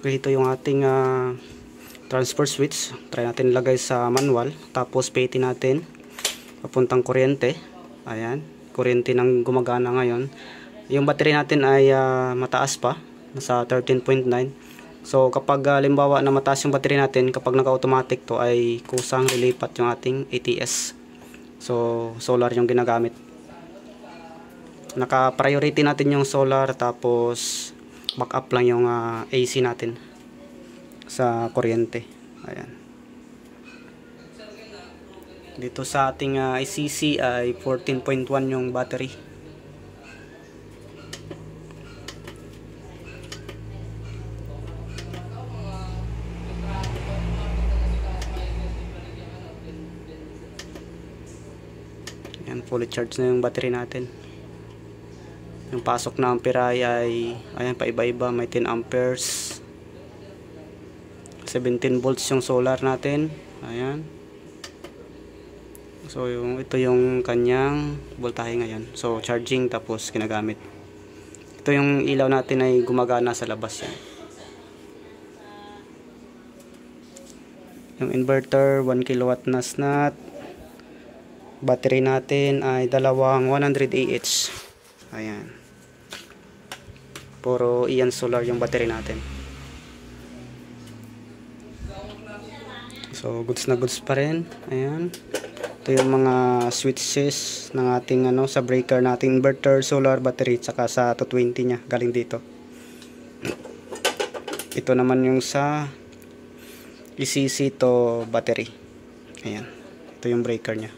Okay, ito yung ating transfer switch. Try natin ilagay sa manual. Tapos pihitin natin papuntang kuryente. Ayan, kuryente nang gumagana ngayon. Yung battery natin ay mataas pa, nasa 13.9. So kapag limbawa na mataas yung battery natin, kapag naka-automatic to ay kusang lilipat yung ating ATS. So solar yung ginagamit. Naka-priority natin yung solar, tapos backup lang yung AC natin sa kuryente. Ayan. Dito sa ating ICC ay 14.1 yung battery. Ayan, fully charged na yung battery natin. Yung pasok na ampere ay ayan, paiba-iba. May 10 amperes, 17 volts yung solar natin. Ayan. So ito yung kanyang voltahe ngayon. So charging tapos ginagamit. Ito yung ilaw natin ay gumagana sa labas yan. Yung inverter 1 kilowatt na snat. Battery natin ay dalawang 100 Ah. Ayan. Puro iyan solar yung battery natin. So goods na goods pa rin. Ayan. Ito yung mga switches ng ating sa breaker nating inverter, solar, battery, tsaka sa 220 nya galing dito. Ito naman yung sa ECC to battery. Ayan. Ito yung breaker nya.